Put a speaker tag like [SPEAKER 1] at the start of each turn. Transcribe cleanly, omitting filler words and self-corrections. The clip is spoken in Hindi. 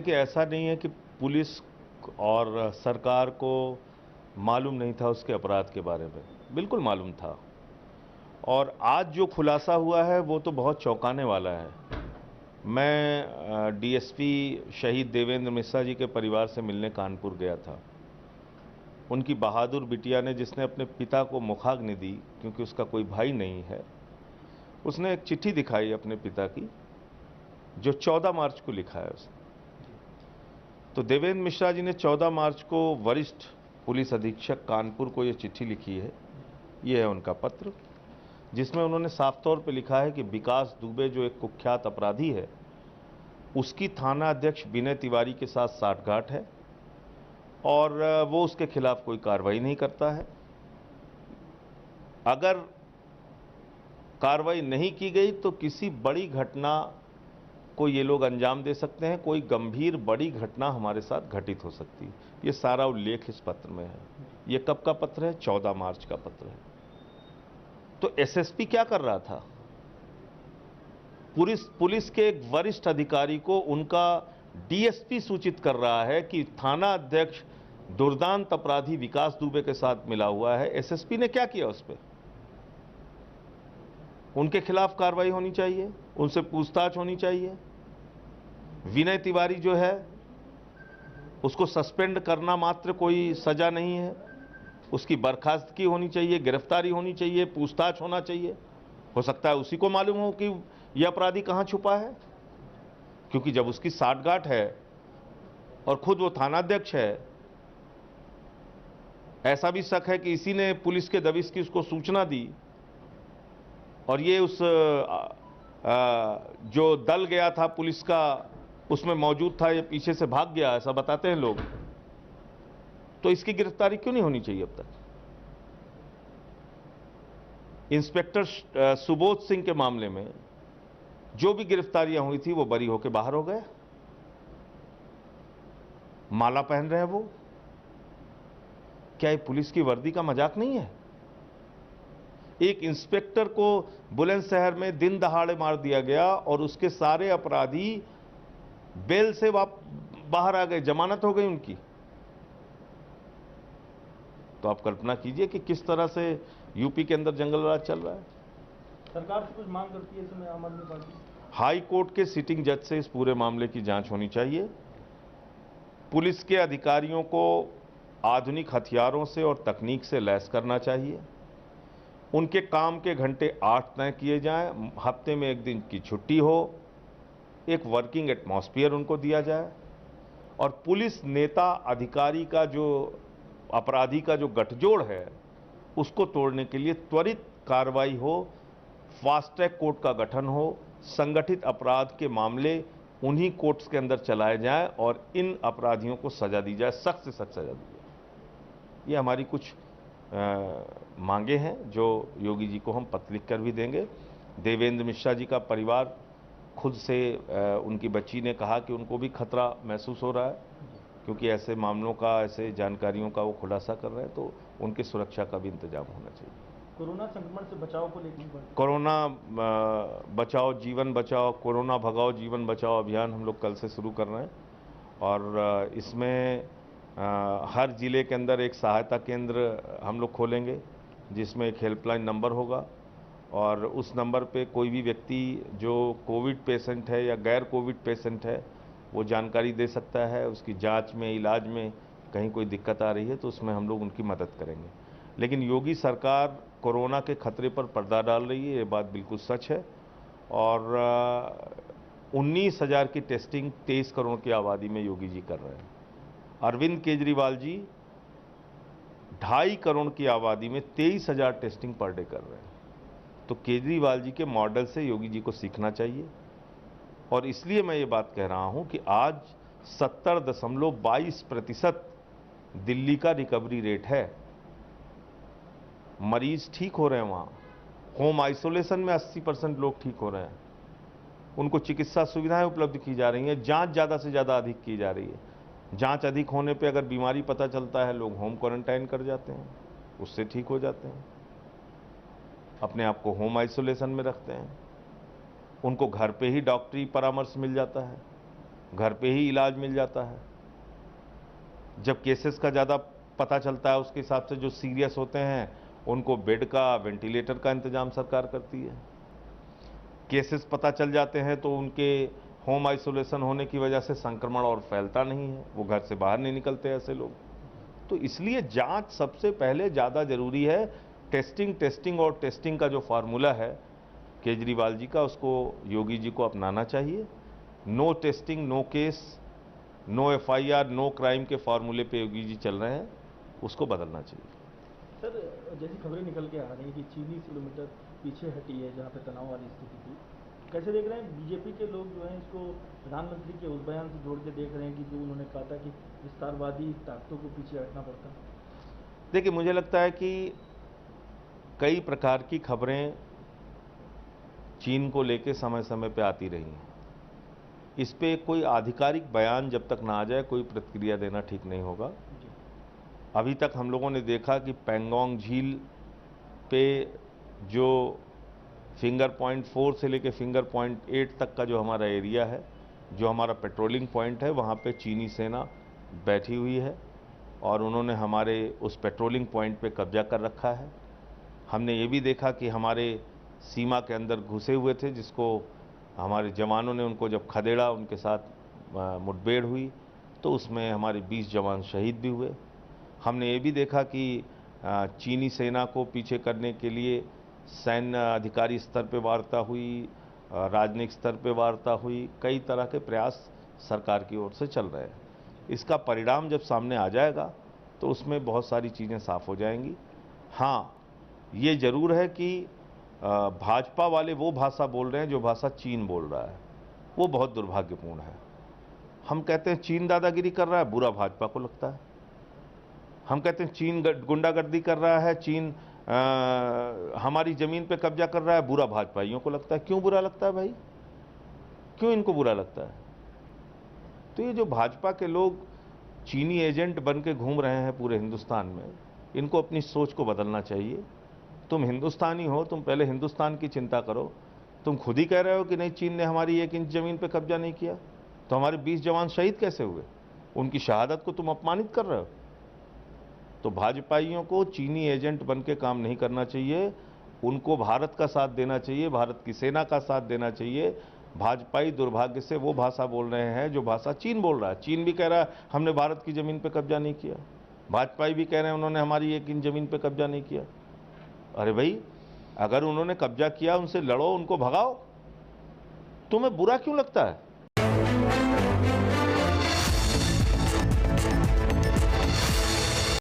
[SPEAKER 1] देखिए, ऐसा नहीं है कि पुलिस और सरकार को मालूम नहीं था उसके अपराध के बारे में, बिल्कुल मालूम था। और आज जो खुलासा हुआ है वो तो बहुत चौंकाने वाला है। मैं डीएसपी शहीद देवेंद्र मिश्रा जी के परिवार से मिलने कानपुर गया था। उनकी बहादुर बिटिया ने, जिसने अपने पिता को मुखाग्नि दी क्योंकि उसका कोई भाई नहीं है, उसने एक चिट्ठी दिखाई अपने पिता की, जो 14 मार्च को लिखा है उसने। तो देवेंद्र मिश्रा जी ने 14 मार्च को वरिष्ठ पुलिस अधीक्षक कानपुर को ये चिट्ठी लिखी है। ये है उनका पत्र, जिसमें उन्होंने साफ तौर पे लिखा है कि विकास दुबे जो एक कुख्यात अपराधी है, उसकी थाना अध्यक्ष विनय तिवारी के साथ साठगांठ है और वो उसके खिलाफ कोई कार्रवाई नहीं करता है। अगर कार्रवाई नहीं की गई तो किसी बड़ी घटना को ये लोग अंजाम दे सकते हैं, कोई गंभीर बड़ी घटना हमारे साथ घटित हो सकती है। ये सारा उल्लेख इस पत्र में है। ये कब का पत्र है? 14 मार्च का पत्र है। तो एसएसपी क्या कर रहा था? पुलिस के एक वरिष्ठ अधिकारी को उनका डीएसपी सूचित कर रहा है कि थाना अध्यक्ष दुर्दांत अपराधी विकास दुबे के साथ मिला हुआ है। एसएसपी ने क्या किया उस पर? उनके खिलाफ कार्रवाई होनी चाहिए, उनसे पूछताछ होनी चाहिए। विनय तिवारी जो है, उसको सस्पेंड करना मात्र कोई सजा नहीं है, उसकी बर्खास्तगी होनी चाहिए, गिरफ्तारी होनी चाहिए, पूछताछ होना चाहिए। हो सकता है उसी को मालूम हो कि यह अपराधी कहां छुपा है, क्योंकि जब उसकी साठगांठ है और खुद वो थानाध्यक्ष है, ऐसा भी शक है कि इसी ने पुलिस के दबिश की उसको सूचना दी और ये उस जो दल गया था पुलिस का, उसमें मौजूद था, ये पीछे से भाग गया, ऐसा बताते हैं लोग। तो इसकी गिरफ्तारी क्यों नहीं होनी चाहिए अब तक? इंस्पेक्टर सुबोध सिंह के मामले में जो भी गिरफ्तारियां हुई थी वो बरी होकर बाहर हो गए। माला पहन रहे हैं वो। क्या ये पुलिस की वर्दी का मजाक नहीं है? एक इंस्पेक्टर को बुलंदशहर में दिन दहाड़े मार दिया गया और उसके सारे अपराधी बेल से बाहर आ गए, जमानत हो गई उनकी। तो आप कल्पना कीजिए कि किस तरह से यूपी के अंदर जंगल राज चल रहा है।
[SPEAKER 2] सरकार से कुछ मांग करती है इसमें आम आदमी पार्टी?
[SPEAKER 1] हाई कोर्ट के सिटिंग जज से इस पूरे मामले की जांच होनी चाहिए। पुलिस के अधिकारियों को आधुनिक हथियारों से और तकनीक से लैस करना चाहिए। उनके काम के घंटे 8 तय किए जाएं, हफ्ते में 1 दिन की छुट्टी हो, एक वर्किंग एटमॉस्फेयर उनको दिया जाए और पुलिस नेता अधिकारी का जो अपराधी का जो गठजोड़ है उसको तोड़ने के लिए त्वरित कार्रवाई हो, फास्ट ट्रैक कोर्ट का गठन हो, संगठित अपराध के मामले उन्हीं कोर्ट्स के अंदर चलाए जाएं और इन अपराधियों को सजा दी जाए, सख्त से सख्त सजा दी जाए। ये हमारी कुछ मांगे हैं जो योगी जी को हम पत्र लिख कर भी देंगे। देवेंद्र मिश्रा जी का परिवार खुद से उनकी बच्ची ने कहा कि उनको भी खतरा महसूस हो रहा है, क्योंकि ऐसे मामलों का, ऐसे जानकारियों का वो खुलासा कर रहे हैं, तो उनकी सुरक्षा का भी इंतजाम होना चाहिए।
[SPEAKER 2] कोरोना संक्रमण से बचाव को लेकर
[SPEAKER 1] कोरोना बचाओ जीवन बचाओ, कोरोना भगाओ जीवन बचाओ अभियान हम लोग कल से शुरू कर रहे हैं और इसमें हर जिले के अंदर एक सहायता केंद्र हम लोग खोलेंगे, जिसमें एक हेल्पलाइन नंबर होगा और उस नंबर पे कोई भी व्यक्ति जो कोविड पेशेंट है या गैर कोविड पेशेंट है वो जानकारी दे सकता है। उसकी जांच में, इलाज में कहीं कोई दिक्कत आ रही है तो उसमें हम लोग उनकी मदद करेंगे। लेकिन योगी सरकार कोरोना के खतरे पर पर्दा डाल रही है, ये बात बिल्कुल सच है। और 19,000 की टेस्टिंग 23 करोड़ की आबादी में योगी जी कर रहे हैं। अरविंद केजरीवाल जी 2.5 करोड़ की आबादी में 23,000 टेस्टिंग पर डे कर रहे हैं। तो केजरीवाल जी के मॉडल से योगी जी को सीखना चाहिए। और इसलिए मैं ये बात कह रहा हूं कि आज 70.22% दिल्ली का रिकवरी रेट है। मरीज ठीक हो रहे हैं वहाँ। होम आइसोलेशन में 80% लोग ठीक हो रहे हैं। उनको चिकित्सा सुविधाएं उपलब्ध की जा रही हैं। जांच ज़्यादा से ज़्यादा अधिक की जा रही है। जांच अधिक होने पे अगर बीमारी पता चलता है, लोग होम क्वारंटाइन कर जाते हैं, उससे ठीक हो जाते हैं, अपने आप को होम आइसोलेशन में रखते हैं, उनको घर पे ही डॉक्टरी परामर्श मिल जाता है। घर पे ही इलाज मिल जाता है। जब केसेस का ज़्यादा पता चलता है उसके हिसाब से जो सीरियस होते हैं उनको बेड का, वेंटिलेटर का इंतजाम सरकार करती है। केसेस पता चल जाते हैं तो उनके होम आइसोलेशन होने की वजह से संक्रमण और फैलता नहीं है, वो घर से बाहर नहीं निकलते ऐसे लोग। तो इसलिए जांच सबसे पहले ज़्यादा ज़रूरी है। टेस्टिंग और टेस्टिंग का जो फार्मूला है केजरीवाल जी का, उसको योगी जी को अपनाना चाहिए। No testing no case, no FIR no crime के फार्मूले पे योगी जी चल रहे हैं, उसको बदलना चाहिए।
[SPEAKER 2] सर, जैसी खबरें निकल के आ रही हैं कि चीन 20 किलोमीटर पीछे हटी है जहाँ पे तनाव वाली स्थिति थी, कैसे देख रहे हैं बीजेपी के लोग जो हैं इसको प्रधानमंत्री के उस बयान से जोड़ के देख रहे हैं कि जो उन्होंने कहा था कि विस्तारवादी ताकतों को पीछे हटना पड़ता है?
[SPEAKER 1] देखिए, मुझे लगता है कि कई प्रकार की खबरें चीन को लेके समय समय पे आती रही हैं। इस पे कोई आधिकारिक बयान जब तक ना आ जाए कोई प्रतिक्रिया देना ठीक नहीं होगा।
[SPEAKER 2] जी।
[SPEAKER 1] अभी तक हम लोगों ने देखा कि पैंगोंग झील पे जो फिंगर पॉइंट 4 से लेके फिंगर पॉइंट 8 तक का जो हमारा एरिया है, जो हमारा पेट्रोलिंग पॉइंट है, वहाँ पे चीनी सेना बैठी हुई है और उन्होंने हमारे उस पेट्रोलिंग पॉइंट पे कब्जा कर रखा है। हमने ये भी देखा कि हमारे सीमा के अंदर घुसे हुए थे, जिसको हमारे जवानों ने उनको जब खदेड़ा, उनके साथ मुठभेड़ हुई तो उसमें हमारे 20 जवान शहीद भी हुए। हमने ये भी देखा कि चीनी सेना को पीछे करने के लिए सैन्य अधिकारी स्तर पे वार्ता हुई, राजनयिक स्तर पे वार्ता हुई, कई तरह के प्रयास सरकार की ओर से चल रहे हैं। इसका परिणाम जब सामने आ जाएगा तो उसमें बहुत सारी चीज़ें साफ हो जाएंगी। हाँ, ये जरूर है कि भाजपा वाले वो भाषा बोल रहे हैं जो भाषा चीन बोल रहा है, वो बहुत दुर्भाग्यपूर्ण है। हम कहते हैं चीन दादागिरी कर रहा है, बुरा भाजपा को लगता है। हम कहते हैं चीन गुंडागर्दी कर रहा है, चीन हमारी ज़मीन पे कब्जा कर रहा है, बुरा भाजपाइयों को लगता है। क्यों बुरा लगता है भाई? क्यों इनको बुरा लगता है? तो ये जो भाजपा के लोग चीनी एजेंट बन के घूम रहे हैं पूरे हिंदुस्तान में, इनको अपनी सोच को बदलना चाहिए। तुम हिंदुस्तानी हो, तुम पहले हिंदुस्तान की चिंता करो। तुम खुद ही कह रहे हो कि नहीं, चीन ने हमारी 1 इंच ज़मीन पे कब्जा नहीं किया, तो हमारे 20 जवान शहीद कैसे हुए? उनकी शहादत को तुम अपमानित कर रहे हो। तो भाजपाइयों को चीनी एजेंट बन के काम नहीं करना चाहिए, उनको भारत का साथ देना चाहिए, भारत की सेना का साथ देना चाहिए। भाजपाई दुर्भाग्य से वो भाषा बोल रहे हैं जो भाषा चीन बोल रहा है। चीन भी कह रहा है हमने भारत की ज़मीन पे कब्जा नहीं किया, भाजपाई भी कह रहे हैं उन्होंने हमारी 1 इंच ज़मीन पे कब्जा नहीं किया। अरे भाई, अगर उन्होंने कब्जा किया उनसे लड़ो, उनको भगाओ, तुम्हें बुरा क्यों लगता है?